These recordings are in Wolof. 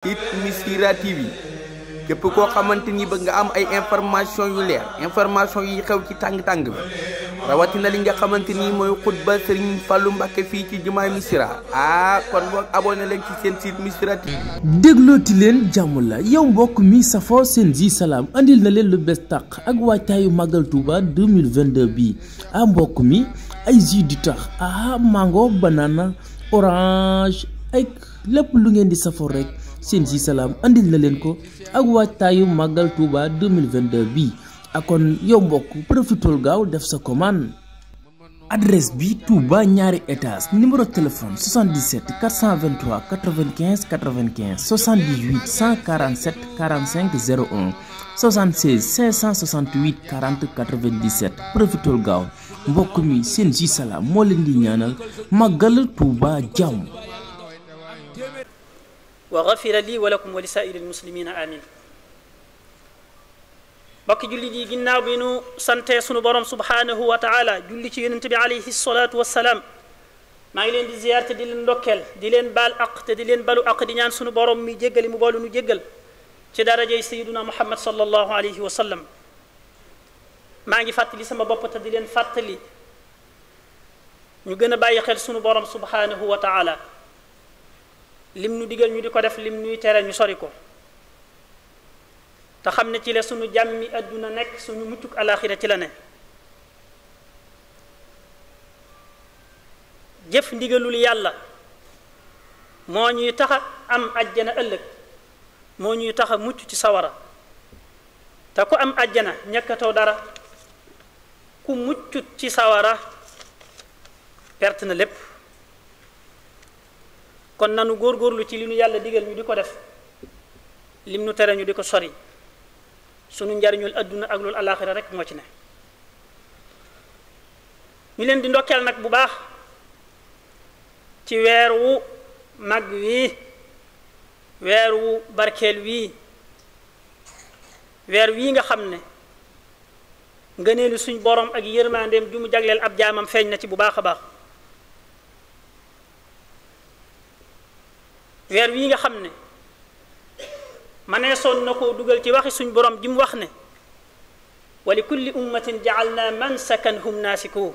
it Missirah TV képp koo xamante ni bëgg nga am ay information yu leer information yi xew ci tàng-tàng bi rawatina li nga xamante ni mooy xutba Serigne Fallou Mbacké fii ci jumaay Missirah kon boog abonné leen ci seen site Missirah TV. déglooti leen jàmm la yow mbokk mi safoo seen Zi Salam andil na leen lu bees tàq ak waajtaayu Magal Touba 2022 bi mbokk mi ay jus di tax mango banana orange ay lépp lu ngeen di safoo rek seen Zi Salam andil na leen ko ak waajtaayu Magal Touba 2022 bi akon yow mbokk profitol gaaw def sa commande. adresse bi Touba ñaari étage numéro téléphone 77 423 95 95 78 147 45 01 76 568 40 97 profitol gaaw mbokk mi seen Zi Salam moo leen di ñaanal Magal Touba jàmm. wa ghafira lii wa lakum wa li saa'iril muslimina amin. bokki julli ji ginnaaw bi nu sante sunu borom subhanahu wa taala julli ci yonente bi alayhi salaatu wassalaam maa ngi leen di ziyaar te di leen ndokkeel di leen baal aq te di leen balu aq di ñaan sunu borom mi jéggali mu boolu nu jéggal ci darajay sayyiduna muhammad sallallahu alayhi wa sallam. maa ngi fàttali sama bopp te di leen fàttali ñu gën a bàyyi xel sunu borom subhanahu wa taala lim nu digal ñu di ko def lim nuy tere ñu sori ko te xam ne ci la sunu jàmmi adduna nekk suñu muccuk alaxira ci la ne. jëf ndigalul yàlla moo ñuy tax a am ajjana ëllëg moo ñuy tax a mucc ci sawara te ku am ajjana ñàkkatoo dara ku muccut ci sawara perte na lépp. kon nanu góorgóorlu ci li nu yàlla digal ñu di ko def lim nu tere ñu di ko sori sunu njariñul adduna ak loolu alaxira rek moo ci ne. ñu leen di ndokkeel nag bu baax ci weer wu mag wii weer wu barkeel wii weer wii nga xam ne ngëneelu suñ borom ak yërmandeem ju mu jagleel ab jaamam feeñ na ci bu baax a baax. weer wii nga xam ne maneesoon na koo dugal ci waxi suñ borom ji mu wax ne wa li kulli ummatin ja'alna mansakan hum naasikuhu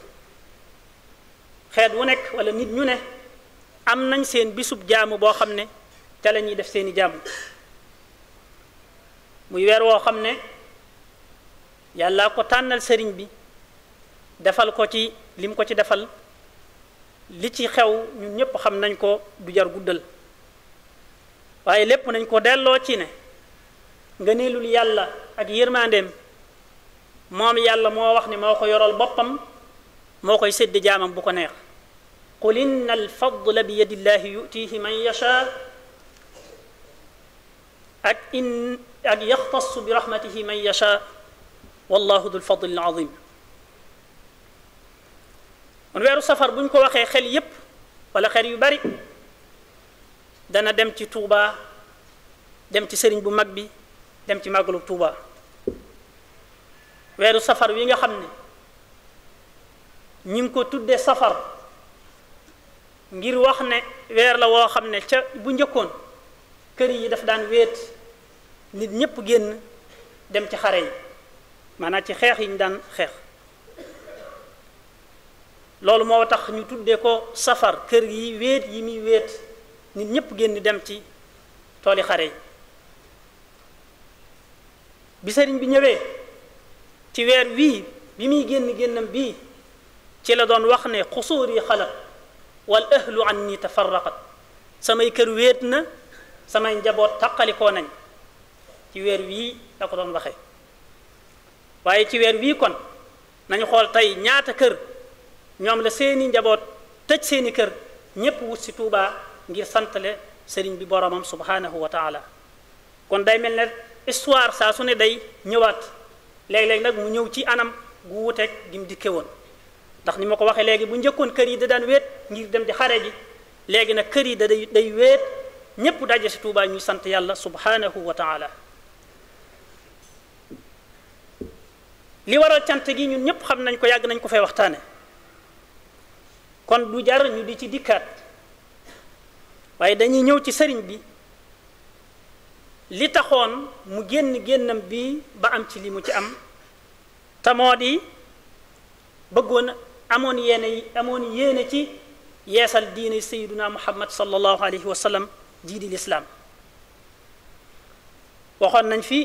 xeet wu nekk wala nit ñu ne am nañ seen bisub jaamu boo xam ne ca la ñuy def seeni jaamu muy weer woo xam ne yàlla ko tànnal sëriñ bi defal ko ci lim ko ci defal li ci xew ñun ñépp xam nañ ko du jar guddal waaye lépp nañ ko delloo ci ne ngëneelul yàlla ak yërmandeem moom yàlla moo wax ne moo ko yoral boppam moo koy séddi jaamam bu ko neex. qul inna alfadla bi yadillahi yutihi man yasha ak yaxtassu bi rahmatihi man yasha wallahu dul fadli al azim. kon weeru safar bu ñu ko waxee xel yépp wala xel yu bari dana dem ci Touba dem ci sëriñ bu mag bi dem ci màggalu Touba. weeru safar wi nga xam ne ñi ngi ko tuddee safar ngir wax ne weer la woo xam ne ca bu njëkkoon kër yi daf daan wéet nit ñépp génn dem ci xare yi maanaam ci xeex yi ñu daan xeex. loolu moo tax ñu tuddee ko safar kër yi wéet yi muy wéet nit ñépp génn dem ci tooli xare yi. bi sëriñ bi ñëwee ci weer wii bi muy génnam bii ci la doon wax ne xusuuri xalat wal ahlu anni tafarraqat samay kër wéet na samay njaboot taqalikoo nañ ci weer wii la ko doon waxee. waaye ci weer wii kon nañu xool tey ñaata kër ñoom la seeni njaboot tëj seeni kër ñépp wut si Tuubaa ngir santale sëriñ bi boromam subhanahu wa taala. kon day mel ne histoire saa su ne day ñëwaat léeg-léeg nag mu ñëw ci anam gu wuuteeg gi mu dikke woon ndax ni ma ko waxee léegi bu njëkkoon kër yi da daan wéet ngir dem di xare ji léegi nag kër yi day wéet ñépp daje si Tuubaa ñuy sant yàlla subhanahu wa taala. li waral cant gi ñun ñépp xam nañ ko yàgg nañ ko fay waxtaane kon du jar ñu di ci dikkaat waaye dañuy ñëw ci sëriñ bi li taxoon mu génnam bi ba am ci li mu ci am te moo di bëggoon amoon yéene ci yeesal diine sayyiduna muhammad sallallahu alayhi wa sallam di lislaam waxoon nañ fi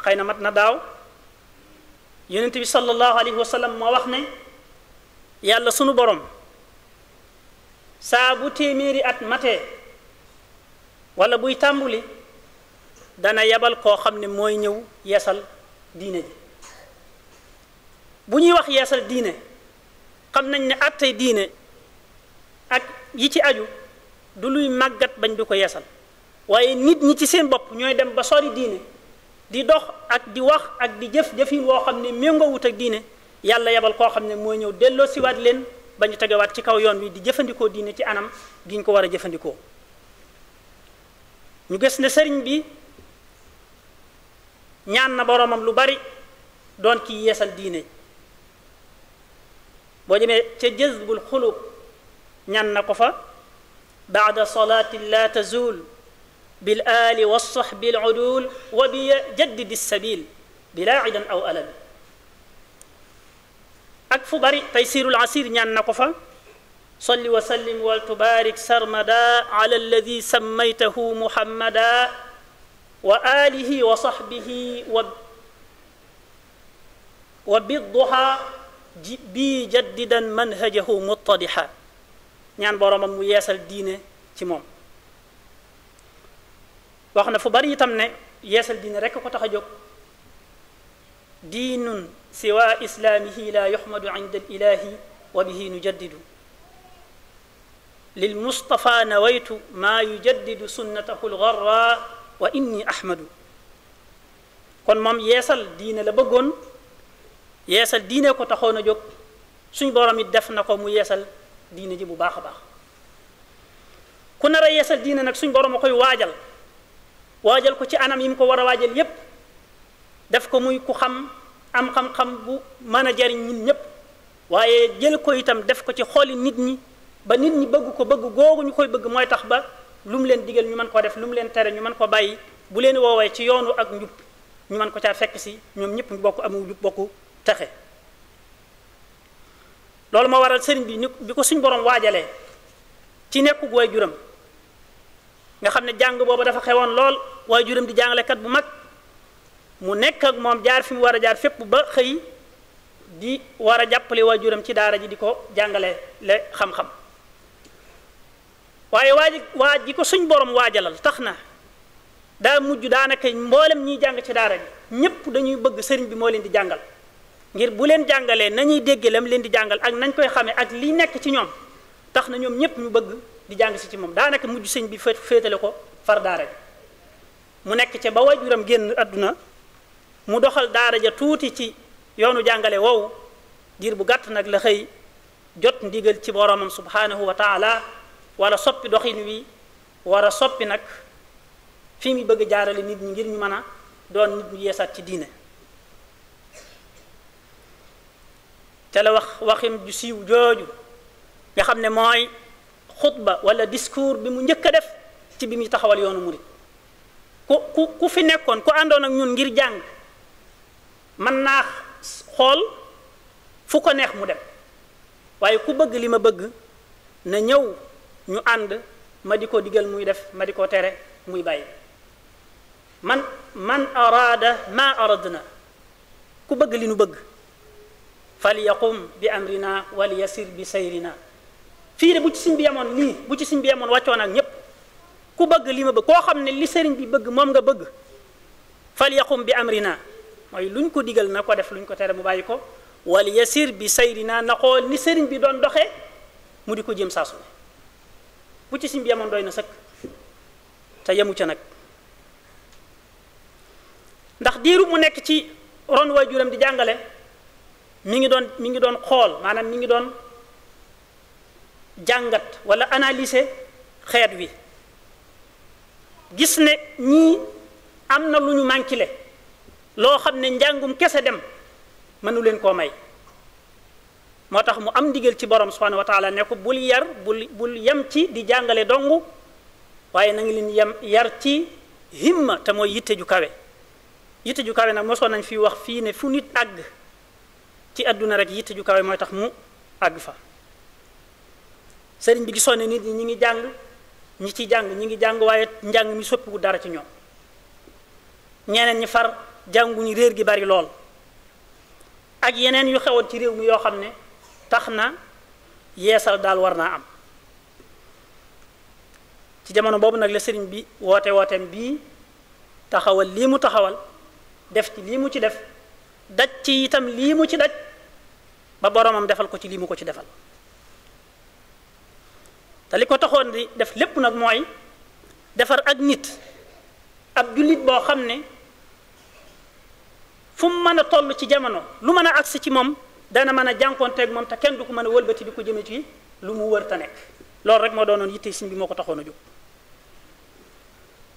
xëy na mat na daaw yonent bi sallallahu alayhi wa sallam moo wax ne yàlla sunu borom saa bu téeméeri at matee wala buy tàmbuli dana yabal koo xam ne mooy ñëw yeesal diine ji bu ñuy wax yeesal diine xam nañ ne attey diine ak yi ci aju du luy màggat bañ du ko yeesal waaye nit ñi ci seen bopp ñooy dem ba sori diine di dox ak di wax ak di jëf-jëfin woo xam ne méngoowut ak diine yàlla yebal koo xam ne mooy ñëw delloo siwaat leen ba ñu tegewaat ci kaw yoon wi di jëfandikoo diine ci anam gi ñu ko war a jëfandikoo ñu gis ne sëriñ bi ñaan na boromam lu bari doon ki yeesal diine boo demee ca jazbul xulub ñaan na ko fa baada salaati la tazul bil ali wa sahbi al udul wa bi jaddidi sabil bila idan aw alal ak fu bari taysirul asir ñaan na ko fa salli wa sallim wal tubarik sarmada ala alladi sammaytahu muhammada wa alihi wa sahbihi wa bidduha bi jaddidan manhajahu muttadiha ñaan boromam mu yeesal diine ci moom wax na fu bari itam ne yeesal diine rekk ko tax a jóg diinun siwa islaamihi la yuhmadu inda al ilahi wa bihi nujaddidu lil mustafa nawaytu maa yujaddidu sunnatahu al gharra wa inni ahmadu kon moom yeesal diine la bëggoon yeesal diine ko taxoon a jóg suñ borom it def na ko mu yeesal diine ji bu baax a baax ku nar a yeesal diine nag suñ borom a koy waajal ko ci anam yi mu ko war a waajal yépp def ko muy ku am xam-xam bu mën a jariñ ñun ñépp waaye jël ko itam def ko ci xooli nit ñi ba nit ñi bëgg ko bëgg googu ñu koy bëgg mooy tax ba lu mu leen digal ñu mën koo def lu mu leen tere ñu mën ko bàyyi bu leen woowee ci yoonu ak njub ñu mën ko caa fekk si ñoom ñëpp ñu bokk amu njub bokku texe loolu moo waral sëriñ bi ko suñ borom waajalee ci nekkug waay juram nga xam ne jàng boobu dafa xewoon lool waay juram di jàngalekat bu mag mu nekk ak moom jaar fi mu war a jaar fépp ba xëy di war a jàppale waay juram ci daara ji di ko jàngale le xam-xam waaye waa ji ko suñ borom waajalal tax na daa mujj daanaka mboolem ñiy jàng ci daara ji ñépp dañuy bëgg sëriñ bi moo leen di jàngal ngir bu leen jàngalee nañuy dégge lam leen di jàngal ak nañ koy xamee ak li nekk ci ñoom tax na ñoom ñépp ñu bëgg di jàng si ci moom daanaka mujj sëñ bi féetale ko far daara ji mu nekk ca ba waajuram génn àdduna mu doxal daara ja tuuti ci yoonu jàngale wow diir bu gàtt nag la xëy jot ndigal ci boromam subhanahu wa taala wala soppi doxin wi war a soppi nag fi mu bëgg jaarale nit ñi ngir ñu mën a doon nit ñu yeesaat ci diine te la waxim ju siiw jooju nga xam ne mooy xutba wala discours bi mu njëkk a def ci bi muy taxawal yoonu murid ku fi nekkoon ku àndoon ak ñun ngir jàng mën naa xool fu ko neex mu dem waaye ku bëgg li ma bëgg na ñëw ñu ànd ma di ko digal muy def ma di ko tere muy bàyyi man araada ma aradna ku bëgg li nu bëgg falyaqum bi amrina wal yasir bi sayrina fii de bu ci sëñ bi yemoon lii bu ci sëñ bi yemoon wàccoon ak ñépp ku bëgg li ma bëgg koo xam ne li sëriñ bi bëgg moom nga bëgg falyaqum bi amrina mooy luñ ko digal na ko def luñ ko tere mu bàyyi ko wal yasir bi sayrina na xool ni sëriñ bi doon doxee mu di ko jëm saa su ne bu ci sëñ bi yemoon doy na sëkk te yemu ca nag ndax diiru mu nekk ci ron waajuram di jàngale mi ngi doon xool maanaam mi ngi doon jàngat wala analyser xeet wi gis ne ñii am na lu ñu mànkile loo xam ne njàngum kese dem mënu leen koo may moo tax mu am ndigal ci borom subhanahu wa taala ne ko bul yem ci di jàngale dong waaye na nga leen yar ci himma te mooy yitte ju kawe. yitte ju kawe nag mosoon nañ fi wax fii ne fu nit àgg ci àdduna rek yitte ju kawe mooy tax mu àgg fa. sëriñ bi gisoon ne nit ñi ñi ngi jàng ñi ci jàng ñi ngi jàng waaye njàng mi soppiwu dara ci ñoom. ñeneen ñi far jànguñu réer gi bari lool ak yeneen yu xewoon ci réew mi yoo xam ne tax na yeesal daal war naa am. ci jamono boobu nag la sëriñ bi wooteem bii taxawal lii mu taxawal def ci lii mu ci def daj ci itam lii mu ci daj ba boromam defal ko ci lii mu ko ci defal. te li ko taxoon di def lépp nag mooy defar ak nit ab jullit boo xam ne fu mu mën a toll ci jamono lu mën a agsi ci moom dana mën a jànkoonteeg moom te kenn du ko mën a wëlbati di ko jëme ci lu mu wër te nekk. loolu rek moo doonoon yitte sëñ bi moo ko taxoon a jóg.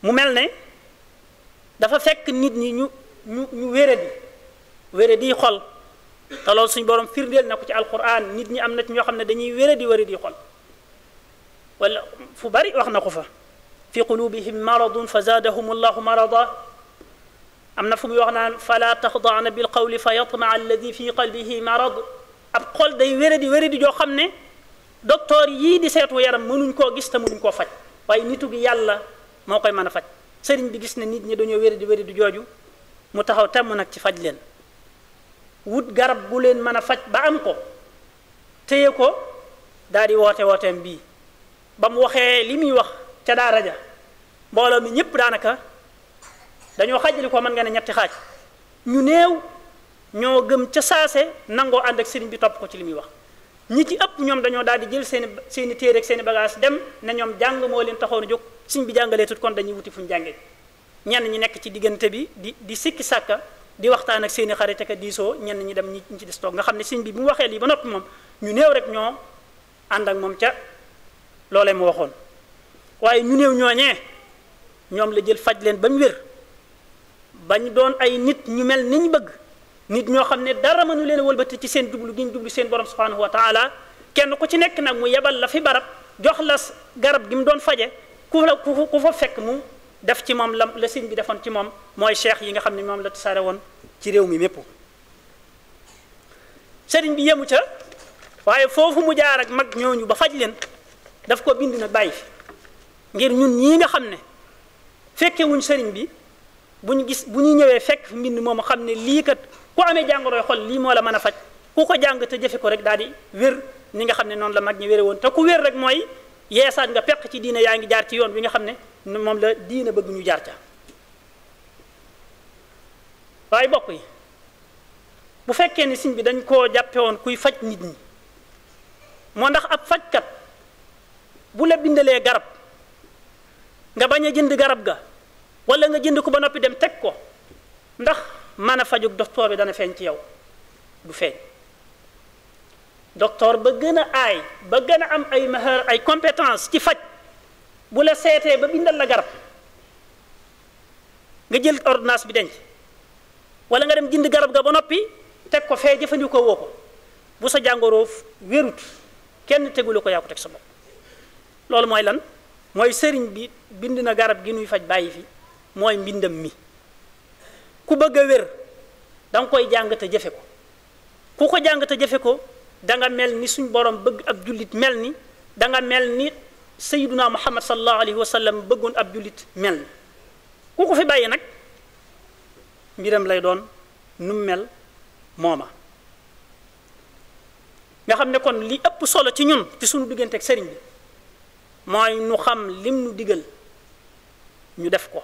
mu mel ne dafa fekk nit ñi ñu wéradi xol te loolu suñu borom firndeel na ko ci alquran. nit ñi am na ci ñoo xam ne dañuy wéradi xol wala fu bari wax na ko fa fi qulubihim maradun fa zaadahum allahu marada. am na fu muy wax naan fala taxdaana bil qawli fa yatmaa alladi fi qalbihi marad. ab xol day wéradi joo xam ne docteur yii di seetu yaram mënuñ koo gis te mënuñ koo faj waaye nitu gi yàlla moo koy mën a faj. sëriñ bi gis ne nit ñi dañoo wéradi jooju mu taxaw temm nag ci faj leen wut garab bu leen mën a faj ba am ko téye ko daal di wooteem bii. ba mu waxee li muy wax ca daara ja mbooloo mi ñëpp daanaka dañoo xajali ko mën nga ne ñetti xaaj. ñu néew ñoo gëm ca saase nangoo ànd ak sëriñ bi topp ko ci li muy wax. ñi ci ëpp ñoom dañoo daal di jël seeni téere ak seeni bagage dem ne ñoom jàng moo leen taxoon a jóg sëriñ bi jàngalee tut kon dañuy wuti fu ñu jàngee. ñenn ñi nekk ci diggante bi di sikki sàkka di waxtaan ak seeni xarit ak diisoo ñenn ñi dem ñi ci des toog nga xam ne sëriñ bi bu mu waxee lii ba noppi moom ñu néew rek ñoo ànd ak moom ca loolee mu waxoon. waaye ñu néew ñooñee ñoom la jël faj leen ba ñu wér bañ doon ay nit ñu mel ni ñu bëgg. nit ñoo xam ne dara mënu leen a wëlbati ci seen jublu gi ñu jublu seen borom subhanahu wa taala. kenn ku ci nekk nag mu yebal la fi barab jox la garab gi mu doon faje ku fa fekk mu def ci moom la sëñ bi defoon ci moom mooy cheikh yi nga xam ne moom la tasaare woon ci réew mi mépp. sëriñ bi yemu ca waaye foofu mu jaar ak mag ñooñu ba faj leen daf ko bind nag bàyyi fi ngir ñun ñii nga xam ne fekke wuñ sëriñ bi bu ñu ñëwee fekk fi mbind moomu xam ne lii kat ku amee jàngoroy xol lii moo la mën a faj ku ko jàng te jëfe ko rek daal di wér ni nga xam ne noonu la mag ñi wére woon te ku wér rek mooy yeesaat nga peq ci diine yaa ngi jaar ci yoon bi nga xam ne moom la diine bëgg ñu jaar ca. waaye bokk yi bu fekkee ni sëñ bi dañ koo jàppe woon kuy faj nit ñi moo ndax ab fajkat bu la bindalee garab nga bañ a jënd garab ga wala nga jënd ko ba noppi dem teg ko ndax mën a fajug docteur bi dana feeñ ci yow du feeñ. docteur ba gën a aay ba gën a am ay mahar ay compétence ci faj bu la seetee ba bindal la garab nga jël ordonnance bi denc wala nga dem jënd garab ga ba noppi teg ko fee jëfandikoo woo ko bu sa jàngoroo wérut kenn tegulu ko yaa ko teg sa bopp. loolu mooy lan mooy sëriñ bi bind na garab gi nuy faj bàyyi fi mooy mbindam mi ku bëgg a wér da nga koy jàng te jëfe ko ku ko jàng te jëfe ko da nga mel ni suñ borom bëgg ab jullit mel ni da nga mel ni sayyiduna muhammad sallallahu alayhi wa sallam bëggoon ab jullit mel ni ku ko fi bàyyi nag mbiram lay doon nu mel mooma. nga xam ne kon li ëpp solo ci ñun ci suñu diggante ak sëriñ bi mooy nu xam lim nu digal ñu def ko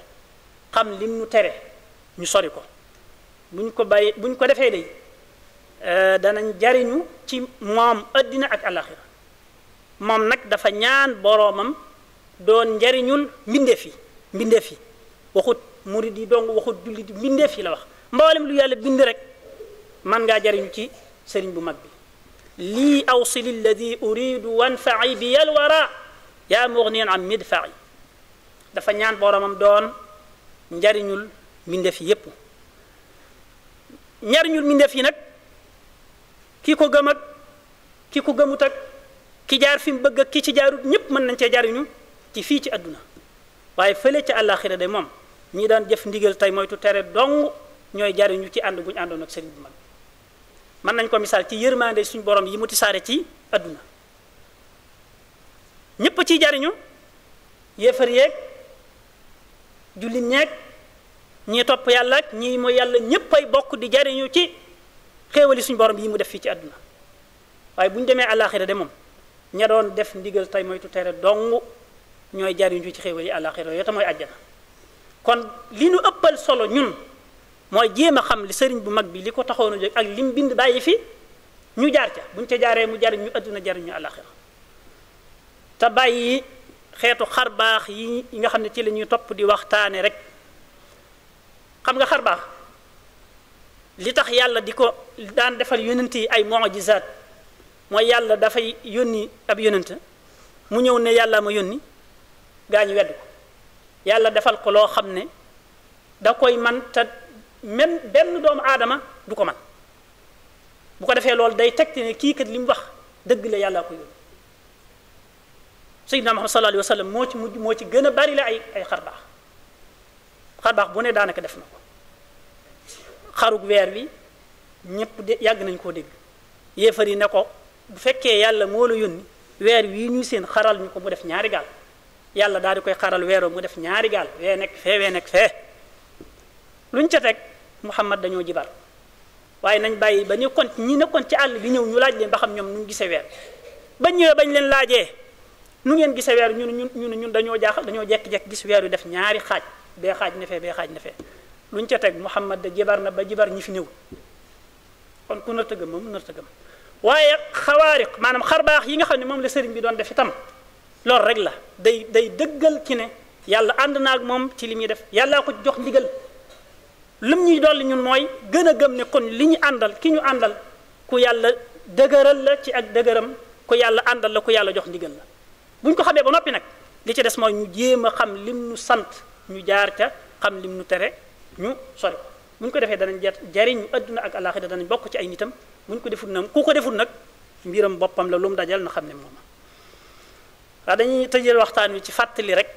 xam lim nu tere ñu sori ko buñ ko defee day danañ jariñu ci moom addina ak alaxira. moom nag dafa ñaan boroomam doon njariñul mbindeef yi waxut murid yi dong waxut jullit yi mbindeef yi la wax mboolem lu yàlla bind rek man ngaa jariñu ci sëriñ bu mag bi. lii awsi lilladi uridu wanfai bi yalwara yaa mugniyan am midfai. dafa ñaan boroomam doon njariñul mbindeef yi yépp. njariñul mbindeef yi nag ki ko gëm ak ki ko gëmut ak ki jaar fi mu bëgg ak ki ci jaarut ñépp mën nañ cee jariñu ci fii ci àdduna waaye fële ca àllaaxira de moom ñi daan jëf ndigal tey moytu tere dong ñooy jariñu ci ànd bu ñu àndoon ak sëriñ bu mag mën nañ ko misaal ci yërmande suñu borom yi mu tisaare ci adduna ñépp ciy jariñu yéefar yeeg jullit ñeeg ñii topp yàlla ak ñii mooy yàlla ñépp ay bokk di jariñu ci xéewali suñu borom yi mu def fii ci àdduna waaye bu ñu demee àllaaxira de moom ña doon def ndigal tey moytu tere dong ñooy jariñu ci xéewali àllaaxira yoo te mooy àjjana kon li nu ëppal solo ñun mooy jéem a xam li sëriñ bu mag bi li ko taxoon a jóg ak lim bind bàyyi fi ñu jaar ca buñ ca jaaree mu jariñ ñu àdduna jariñ ñu àllaaxira te bàyyi xeetu xar baax yi nga xam ne ci la ñuy topp di waxtaane rek xam nga xar baax li tax yàlla di ko daan defal yonent yi ay mu'jizaat mooy yàlla dafay yónni ab yonent mu ñëw ne yàlla ma yónni gaa ñu wedd ko yàlla defal ko loo xam ne da koy man te men benn doomu aadama du ko man bu ko defee loolu day tegte ne kii kat li mu wax dëgg la yàlla ko yónni Sayyidina Muhammad sallallahu alayhi wa sallam moo ci mujj moo ci gën a bari la ay xar baax bu ne daanaka def na ko xarug weer wi ñëpp de yàgg nañ koo dégg yéefar yi ne ko bu fekkee yàlla moo la yónni weer wii ñuy seen xaral ñu ko mu def ñaari gaal yàlla daal di koy xaral weeroo mu def ñaari gaal wee nekk fee luñ ca teg Muhammad dañoo jibar waaye nañ bàyyi ba ñu kon ñi nekkoon ci àll bi ñëw ñu laaj leen ba xam ñoom nu gisee weer bañ ñëwee bañ leen laajee nu ngeen gisee weer ñun dañoo jaaxal dañoo jekki-jekki gis weer wi def ñaari xaaj bee xaaj ne fee luñ ca teg Muhammad da jibar na ba jibar ñi fi ñëw kon ku narta gëm moom narta gëm waaye xawaariq maanaam xar baax yi nga xam ne moom la sëriñ bi doon def itam loolu rek la day dëggal ci ne yàlla ànd na ak moom ci li muy def yàllaa ko jox ndigal lim ñuy dolli ñun mooy gën a gëm ne kon li ñu àndal ki ñu àndal ku yàlla dëgëral la ci ak dëgëram ku yàlla àndal la ku yàlla jox ndigal la buñ ko xamee ba noppi nag li ci des mooy ñu jéem a xam lim nu sant ñu jaar ca xam lim nu tere ñu sori buñ ko defee danañ jariñ adduna ak àllaaxira danañ bokk ci ay nitam buñ ko deful nag ku ko deful nag mbiram boppam la lu mu dajal na xam ne moom waaw dañuy tëjee waxtaan wi ci fàttali rek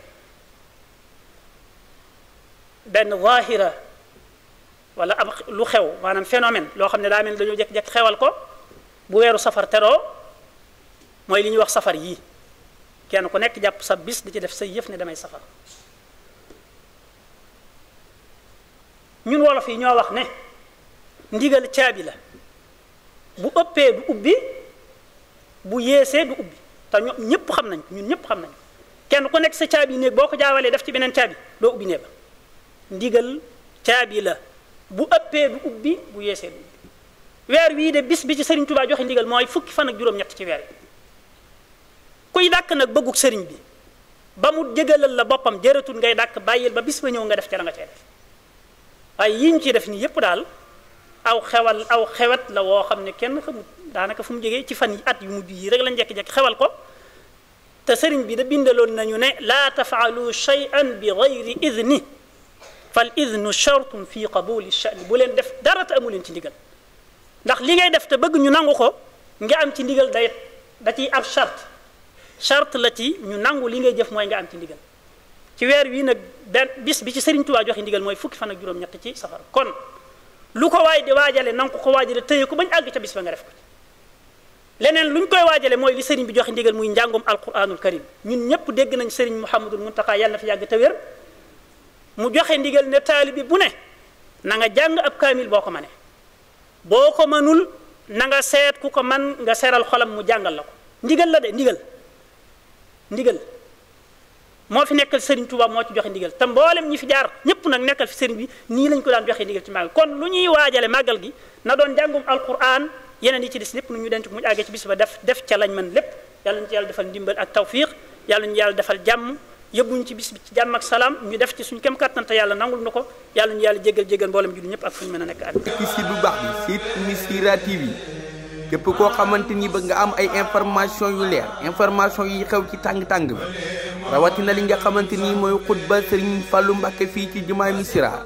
benn zaahira wala ab lu xew maanaam phénomène loo xam ne daa mel dañoo jekk-jekk xewal ko bu weeru safar teroo mooy li ñuy wax safar yii kenn ku nekk jàpp sa bis di ci def say yëf ne damay safar ñun wolof yi ñoo wax ne ndigal caabi la bu ëppee du ubbi bu yeesee du ubbi te ñoom ñëpp xam nañ ko ñun ñëpp xam nañ ko kenn ku nekk sa caabi néeg boo ko jaawalee def ci beneen caabi doo ubbi néeg ba ndigal caabi la bu ëppee du ubbi bu yeesee du ubbi weer wii de bis bi ci Serigne Touba joxe ndigal mooy fukki fan ak juróom-ñett ci weer yi kuy dàkk nag bëgguk sëriñ bi ba mu jégalal la boppam jëratul ngay dàkk bàyyil ba bis ba ñëw nga def ca la nga cay def waaye yi ñu ciy def nii yépp daal aw xewat la woo xam ne kenn xamul daanaka fu mu jógee ci fan yi at yu mujj yi rek lañ jekki-jekki xewal ko te sëriñ bi da bindaloon nañu ne laa tafaalu shay'an bi gayri idni fal idnu shartun fi qabuli sha'ni bu leen def dara te amu leen ci ndigal ndax li ngay def te bëgg ñu nangu ko nga am ci ndigal da ciy ab charte la ci ñu nangu li ngay jëf mooy nga am ci ndigal ci weer wi nag benn bis bi ci Sëriñ Tuubaa joxe ndigal mooy fukki fan ak juróom-ñett ci safar kon lu ko waay di waajale na nga ko waajale tëye ko bañ àgg ca bis ba nga def ko leneen lu ñu koy waajale mooy li sëriñ bi joxe ndigal muy njàngum alquranul karim ñun ñëpp dégg nañ sëriñ Mouhamadul Muntaqa yàlla na fi yàgg te wér mu joxe ndigal ne taalibi bu ne na nga jàng ab kaamil boo ko mënee boo ko mënul na nga seet ku ko man nga seeral xolam mu jàngal la ko ndigal la de ndigal moo fi nekkal Serigne Touba moo ci joxe ndigal te mboolem ñi fi jaar ñëpp nag nekkal fi Serigne bi nii lañ ko daan joxe ndigal ci màggal kon lu ñuy waajale màggal gi na doon jàngum alquran yeneen yi ci des lépp nu ñu denc ko mu àggee ci bis ba def ca lañ mën lépp yàlla ñu ci yàlla defal ndimbal ak tawfiq yàlla ñu yàlla defal jàmm yóbbuñu ci bis bi ci jàmm ak salaam ñu def ci suñu kem kàttan te yàlla nangul na ko yàlla ñu yàlla jégal mboolem jullit ñëpp ak fu ñu mën a nekk at ci site bu baax bi site Missirah TV képp koo xamante ni bëgg nga am ay information yu leer information yi xew ci tàng-tàng bi rawatina li nga xamante ni mooy xutba Serigne Fallou Mbacké fii ci jumaay Missirah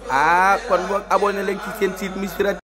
kon boog abonné leen ci seen site Missirah